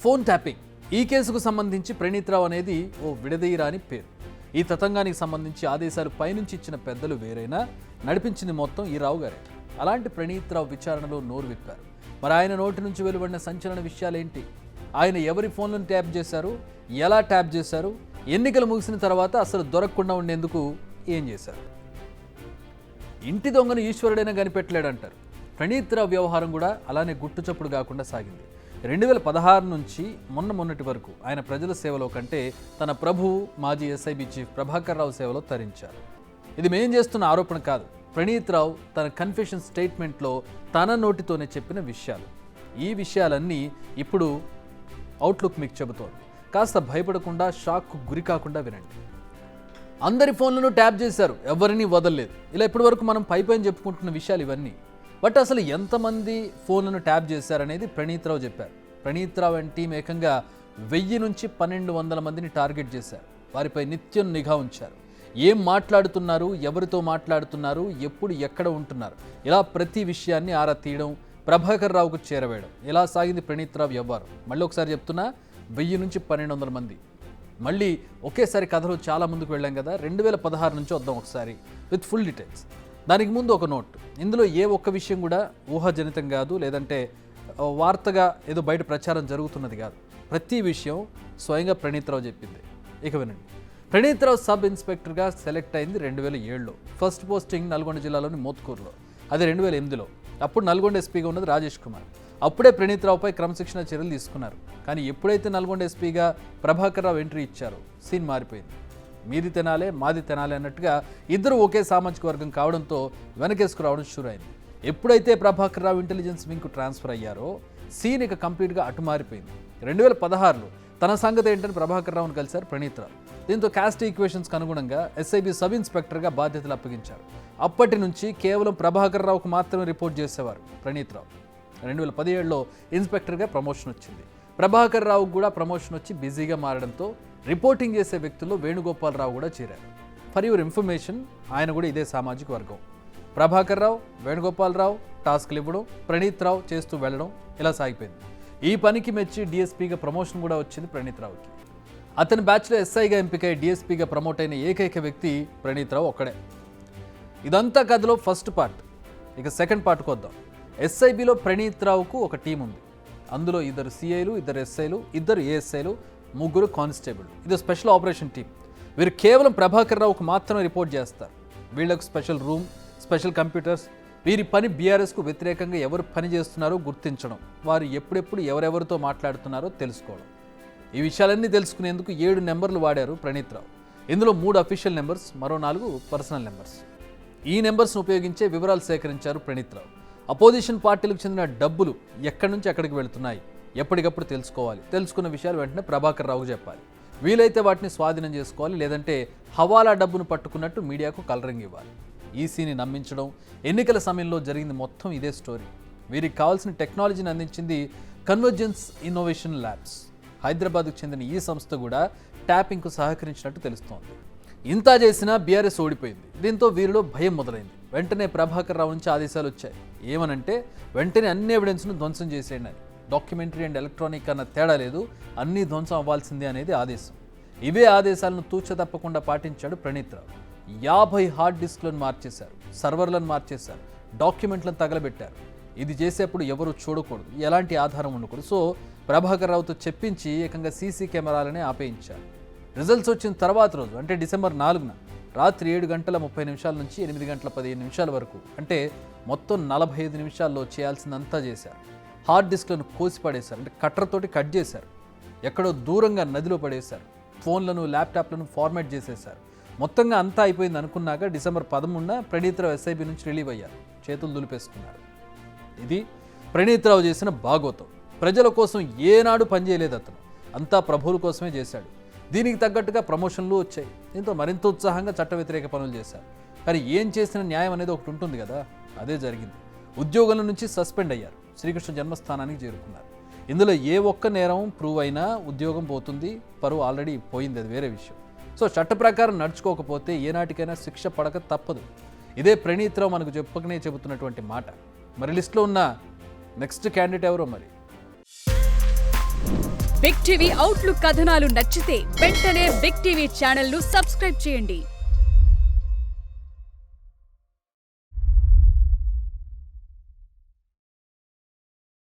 Phone tapping. ఈ కేసుకు సంబంధించి ప్రణీత్ రావు అనేది ఓ విడదీయరాని పేరు. ఈ తతంగానికి సంబంధించి ఆదేశాలు పైనుంచి ఇచ్చిన పెద్దలు వేరైనా నడిపించింది మొత్తం ఈ రావు గారే. అలాంటి ప్రణీత్ రావు విచారణలో నోరు విప్పారు. మరి ఆయన నోటి నుంచి వెలువడిన సంచలన విషయాలేంటి? ఆయన ఎవరి ఫోన్లను ట్యాప్ చేశారు, ఎలా ట్యాప్ చేశారు, ఎన్నికలు ముగిసిన తర్వాత అసలు దొరకకుండా ఉండేందుకు ఏం చేశారు? ఇంటి దొంగను ఈశ్వరుడైనా కనిపెట్టలేడంటారు. ప్రణీత్ రావు వ్యవహారం కూడా అలానే గుట్టుచప్పుడు కాకుండా సాగింది. 2016 నుంచి మొన్నటి వరకు ఆయన ప్రజల సేవలో కంటే తన ప్రభువు మాజీ ఎస్ఐబి చీఫ్ ప్రభాకర్ రావు సేవలో తరించారు. ఇది మేం చేస్తున్న ఆరోపణ కాదు. ప్రణీత్ రావు తన కన్ఫెషన్ స్టేట్మెంట్లో తన నోటితోనే చెప్పిన విషయాలు. ఈ విషయాలన్నీ ఇప్పుడు అవుట్లుక్ మీకు చెబుతోంది. కాస్త భయపడకుండా, షాక్కు గురి కాకుండా వినండి. అందరి ఫోన్లను ట్యాప్ చేశారు, ఎవరిని వదలలేదు. ఇలా ఇప్పటి వరకు మనం పైపైన చెప్పుకుంటున్న విషయాలు ఇవన్నీ. బట్ అసలు ఎంతమంది ఫోన్లను ట్యాప్ చేశారనేది ప్రణీత్ రావు చెప్పారు. ప్రణీత్ రావు అండ్ టీం ఏకంగా 1000 నుంచి 1200 మందిని టార్గెట్ చేశారు. వారిపై నిత్యం నిఘా ఉంచారు. ఏం మాట్లాడుతున్నారు, ఎవరితో మాట్లాడుతున్నారు, ఎప్పుడు ఎక్కడ ఉంటున్నారు, ఇలా ప్రతి విషయాన్ని ఆరా తీయడం, ప్రభాకర్ రావుకు చేరవేయడం, ఇలా సాగింది ప్రణీత్ రావు వ్యవహారం. మళ్ళీ ఒకసారి చెప్తున్నా, 1000 నుంచి 1200 మంది. మళ్ళీ ఒకేసారి కథలో చాలా ముందుకు వెళ్ళాం కదా. 2016 నుంచి వద్దాం ఒకసారి విత్ ఫుల్ డీటెయిల్స్. దానికి ముందు ఒక నోట్. ఇందులో ఏ ఒక్క విషయం కూడా ఊహాజనితం కాదు, లేదంటే వార్తగా ఏదో బయట ప్రచారం జరుగుతున్నది కాదు. ప్రతి విషయం స్వయంగా ప్రణీత్ రావు చెప్పింది. ఇక వినండి. ప్రణీత్ రావు సబ్ ఇన్స్పెక్టర్గా సెలెక్ట్ అయింది 2007లో. ఫస్ట్ పోస్టింగ్ నల్గొండ జిల్లాలోని మోత్కూరులో. అది 2008లో. అప్పుడు నల్గొండ ఎస్పీగా ఉన్నది రాజేష్ కుమార్. అప్పుడే ప్రణీత్ రావుపై క్రమశిక్షణ చర్యలు తీసుకున్నారు. కానీ ఎప్పుడైతే నల్గొండ ఎస్పీగా ప్రభాకర్ రావు ఎంట్రీ ఇచ్చారో సీన్ మారిపోయింది. మీది తినాలే, మాది తినాలే అన్నట్టుగా ఇద్దరు ఒకే సామాజిక వర్గం కావడంతో వెనకేసుకు రావడం షూర్ అయింది. ఎప్పుడైతే ప్రభాకర్ రావు ఇంటెలిజెన్స్ వింగ్కు ట్రాన్స్ఫర్ అయ్యారో సీన్ ఇక కంప్లీట్గా అటుమారిపోయింది. 2016లో తన సంగతి ఏంటని ప్రభాకర్ రావును కలిశారు ప్రణీత్ రావు. దీంతో క్యాస్ట్ ఈక్వేషన్స్కి అనుగుణంగా ఎస్ఐబి సబ్ ఇన్స్పెక్టర్గా బాధ్యతలు అప్పగించారు. అప్పటి నుంచి కేవలం ప్రభాకర్ రావుకు మాత్రమే రిపోర్ట్ చేసేవారు ప్రణీత్ రావు. 2017లో ఇన్స్పెక్టర్గా ప్రమోషన్ వచ్చింది. ప్రభాకర్ రావుకు కూడా ప్రమోషన్ వచ్చి బిజీగా మారడంతో రిపోర్టింగ్ చేసే వ్యక్తుల్లో వేణుగోపాల్ రావు కూడా చేరారు. ఫర్ యువర్ ఇన్ఫర్మేషన్, ఆయన కూడా ఇదే సామాజిక వర్గం. ప్రభాకర్ రావు, వేణుగోపాల్ రావు టాస్క్లు ఇవ్వడం, ప్రణీత్ రావు చేస్తూ వెళ్ళడం, ఇలా సాగిపోయింది. ఈ పనికి మెచ్చి డిఎస్పీగా ప్రమోషన్ కూడా వచ్చింది ప్రణీత్ రావుకి. అతని బ్యాచ్లో ఎస్ఐగా ఎంపికై డిఎస్పీగా ప్రమోట్ అయిన ఏకైక వ్యక్తి ప్రణీత్ రావు ఒక్కడే. ఇదంతా కథలో ఫస్ట్ పార్ట్. ఇక సెకండ్ పార్ట్కి వద్దాం. ఎస్ఐబిలో ప్రణీత్ రావుకు ఒక టీం ఉంది. అందులో 2 సిఐలు, 2 ఎస్ఐలు, 2 ఏఎస్ఐలు, 3 కానిస్టేబుల్. ఇది స్పెషల్ ఆపరేషన్ టీం. వీరు కేవలం ప్రభాకర్ రావుకు మాత్రమే రిపోర్ట్ చేస్తారు. వీళ్ళకు స్పెషల్ రూమ్, స్పెషల్ కంప్యూటర్స్. వీరి పని బీఆర్ఎస్కు వ్యతిరేకంగా ఎవరు పని చేస్తున్నారో గుర్తించడం, వారు ఎప్పుడెప్పుడు ఎవరెవరితో మాట్లాడుతున్నారో తెలుసుకోవడం. ఈ విషయాలన్నీ తెలుసుకునేందుకు 7 నెంబర్లు వాడారు ప్రణీత్ రావు. ఇందులో 3 అఫీషియల్ నెంబర్స్, మరో 4 పర్సనల్ నెంబర్స్. ఈ నెంబర్స్ను ఉపయోగించే వివరాలు సేకరించారు ప్రణీత్ రావు. అపోజిషన్ పార్టీలకు చెందిన డబ్బులు ఎక్కడి నుంచి ఎక్కడికి వెళుతున్నాయి ఎప్పటికప్పుడు తెలుసుకోవాలి. తెలుసుకున్న విషయాలు వెంటనే ప్రభాకర్ రావుకు చెప్పాలి. వీలైతే వాటిని స్వాధీనం చేసుకోవాలి, లేదంటే హవాలా డబ్బును పట్టుకున్నట్టు మీడియాకు కలరింగ్ ఇవ్వాలి. ఈసీని నమ్మించడం. ఎన్నికల సమయంలో జరిగింది మొత్తం ఇదే స్టోరీ. వీరికి కావాల్సిన టెక్నాలజీని అందించింది కన్వర్జెన్స్ ఇన్నోవేషన్ ల్యాబ్స్. హైదరాబాద్కు చెందిన ఈ సంస్థ కూడా ట్యాపింగ్కు సహకరించినట్టు తెలుస్తోంది. ఇంత చేసినా బీఆర్ఎస్ ఓడిపోయింది. దీంతో వీరిలో భయం మొదలైంది. వెంటనే ప్రభాకర్ రావు నుంచి ఆదేశాలు వచ్చాయి. ఏమనంటే వెంటనే అన్ని ఎవిడెన్స్ను ధ్వంసం చేసేయండి అని. డాక్యుమెంటరీ అండ్ ఎలక్ట్రానిక్ అన్న తేడా లేదు, అన్నీ ధ్వంసం అవ్వాల్సిందే అనేది ఆదేశం. ఇవే ఆదేశాలను తూచ తప్పకుండా పాటించాడు ప్రణీత్ రావు. 50 హార్డ్ డిస్క్లను మార్చేశారు, సర్వర్లను మార్చేశారు, డాక్యుమెంట్లను తగలబెట్టారు. ఇది చేసేప్పుడు ఎవరు చూడకూడదు, ఎలాంటి ఆధారం ఉండకూడదు. సో ప్రభాకర్ రావుతో చెప్పించి ఏకంగా సీసీ కెమెరాలనే ఆపేయించారు. రిజల్ట్స్ వచ్చిన తర్వాత రోజు, అంటే డిసెంబర్ 4న రాత్రి 7 గంటల 30 నిమిషాల నుంచి 8 గంటల 15 నిమిషాల వరకు, అంటే మొత్తం 45 నిమిషాల్లో చేయాల్సిందంతా చేశారు. హార్డ్ డిస్క్లను కోసి పడేశారు, అంటే కట్టర్తోటి కట్ చేశారు. ఎక్కడో దూరంగా నదిలో పడేశారు. ఫోన్లను, ల్యాప్టాప్లను ఫార్మాట్ చేసేశారు. మొత్తంగా అంతా అయిపోయింది అనుకున్నాక డిసెంబర్ 13న ప్రణీత్ రావు ఎస్ఐబి నుంచి రిలీవ్ అయ్యారు. చేతులు దులిపేసుకున్నారు. ఇది ప్రణీత్ రావు చేసిన భాగవతం. ప్రజల కోసం ఏనాడు పనిచేయలేదు అతను. అంతా ప్రభువుల కోసమే చేశాడు. దీనికి తగ్గట్టుగా ప్రమోషన్లు వచ్చాయి. దీంతో మరింత ఉత్సాహంగా చట్ట వ్యతిరేక పనులు చేశారు. కానీ ఏం చేసిన న్యాయం అనేది ఒకటి ఉంటుంది కదా, అదే జరిగింది. ఉద్యోగుల నుంచి సస్పెండ్ అయ్యారు. శ్రీకృష్ణ జన్మస్థానానికి చేరుకున్నారు. ఇందులో ఏ ఒక్క నేరం ప్రూవ్ అయినా ఉద్యోగం పోతుంది, పరువు ఆల్రెడీ పోయింది, అది వేరే విషయం. సో చట్ట ప్రకారం నడుచుకోకపోతే ఏనాటికైనా శిక్ష పడక తప్పదు. ఇదే ప్రణీత్ రావు మనకు చెప్పకనే చెబుతున్నటువంటి మాట. మరి లిస్టులో ఉన్న నెక్స్ట్ క్యాండిడేట్ ఎవరో మరి బిగ్ టీవీ అవుట్లుక్ కథనాలు నచ్చితే వెంటనే బిగ్ టీవీ ఛానల్ ను సబ్స్క్రైబ్ చేయండి.